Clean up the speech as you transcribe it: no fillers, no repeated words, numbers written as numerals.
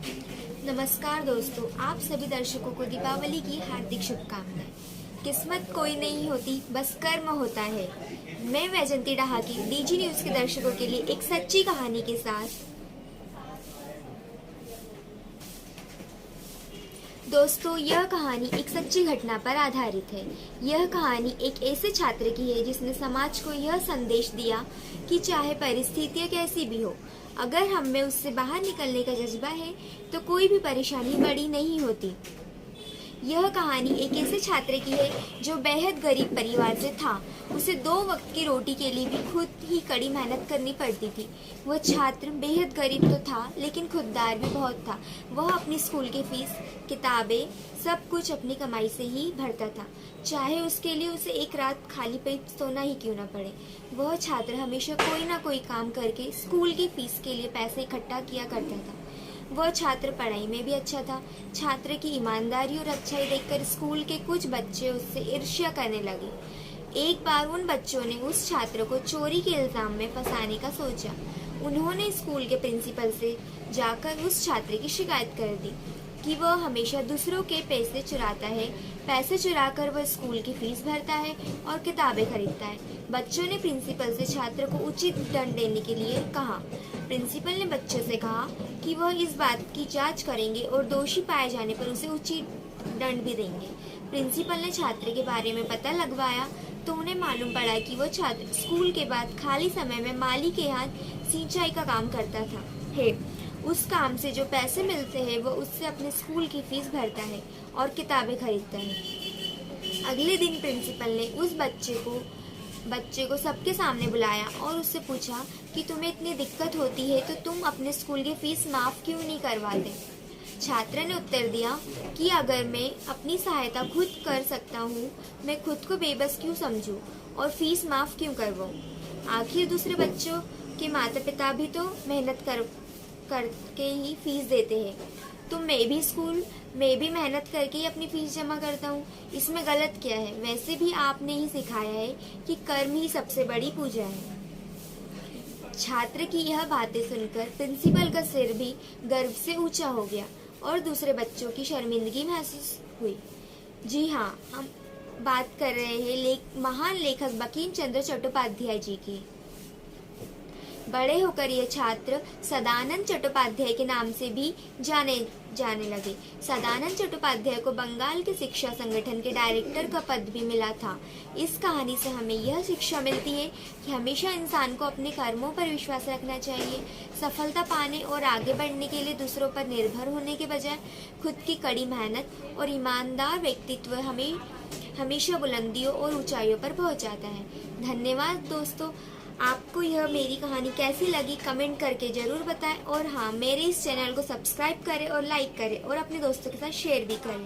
नमस्कार दोस्तों, आप सभी दर्शकों को दीपावली की हार्दिक शुभकामनाएं। किस्मत कोई नहीं होती, बस कर्म होता है। मैं वैजंती डहाकी डीजी न्यूज के दर्शकों के लिए एक सच्ची कहानी के साथ। दोस्तों, यह कहानी एक सच्ची घटना पर आधारित है। यह कहानी एक ऐसे छात्र की है जिसने समाज को यह संदेश दिया कि चाहे परिस्थितियां कैसी भी हो, अगर हम में उससे बाहर निकलने का जज्बा है तो कोई भी परेशानी बड़ी नहीं होती। यह कहानी एक ऐसे छात्र की है जो बेहद गरीब परिवार से था। उसे 2 वक्त की रोटी के लिए भी खुद ही कड़ी मेहनत करनी पड़ती थी। वह छात्र बेहद गरीब तो था, लेकिन खुददार भी बहुत था। वह अपनी स्कूल की फीस, किताबें, सब कुछ अपनी कमाई से ही भरता था, चाहे उसके लिए उसे एक रात खाली पेट सोना ही क्यों न पड़े। वह छात्र हमेशा कोई ना कोई काम करके स्कूल की फीस के लिए पैसे इकट्ठा किया करता था। वह छात्र पढ़ाई में भी अच्छा था। छात्र की ईमानदारी और अच्छाई देखकर स्कूल के कुछ बच्चे उससे ईर्ष्या करने लगे। एक बार उन बच्चों ने उस छात्र को चोरी के इल्जाम में फंसाने का सोचा। उन्होंने स्कूल के प्रिंसिपल से जाकर उस छात्र की शिकायत कर दी कि वह हमेशा दूसरों के पैसे चुराता है। पैसे चुराकर वह स्कूल की फीस भरता है और किताबें खरीदता है। बच्चों ने प्रिंसिपल से छात्र को उचित दंड देने के लिए कहा। प्रिंसिपल ने बच्चों से कहा कि वह इस बात की जांच करेंगे और दोषी पाए जाने पर उसे उचित दंड भी देंगे। प्रिंसिपल ने छात्र के बारे में पता लगवाया तो उन्हें मालूम पड़ा कि वह छात्र स्कूल के बाद खाली समय में माली के यहाँ सिंचाई का काम करता था है। उस काम से जो पैसे मिलते हैं वह उससे अपने स्कूल की फीस भरता है और किताबें खरीदता है। अगले दिन प्रिंसिपल ने उस बच्चे को सबके सामने बुलाया और उससे पूछा कि तुम्हें इतनी दिक्कत होती है तो तुम अपने स्कूल की फीस माफ क्यों नहीं करवाते। छात्र ने उत्तर दिया कि अगर मैं अपनी सहायता खुद कर सकता हूँ, मैं खुद को बेबस क्यों समझूं और फीस माफ क्यों करवाऊं। आखिर दूसरे बच्चों के माता पिता भी तो मेहनत करके ही फीस देते हैं, तो मैं भी मेहनत करके ही अपनी फीस जमा करता हूँ। इसमें गलत क्या है। वैसे भी आपने ही सिखाया है कि कर्म ही सबसे बड़ी पूजा है। छात्र की यह बातें सुनकर प्रिंसिपल का सिर भी गर्व से ऊंचा हो गया और दूसरे बच्चों की शर्मिंदगी महसूस हुई। जी हाँ, हम बात कर रहे हैं महान लेखक बंकिम चंद्र चट्टोपाध्याय जी की। बड़े होकर ये छात्र सदानंद चट्टोपाध्याय के नाम से भी जाने लगे। सदानंद चट्टोपाध्याय को बंगाल के शिक्षा संगठन के डायरेक्टर का पद भी मिला था। इस कहानी से हमें यह शिक्षा मिलती है कि हमेशा इंसान को अपने कर्मों पर विश्वास रखना चाहिए। सफलता पाने और आगे बढ़ने के लिए दूसरों पर निर्भर होने के बजाय खुद की कड़ी मेहनत और ईमानदार व्यक्तित्व हमें हमेशा बुलंदियों और ऊंचाइयों पर पहुंचाता है। धन्यवाद दोस्तों। आपको यह मेरी कहानी कैसी लगी कमेंट करके जरूर बताएं और हाँ, मेरे इस चैनल को सब्सक्राइब करें और लाइक करें और अपने दोस्तों के साथ शेयर भी करें।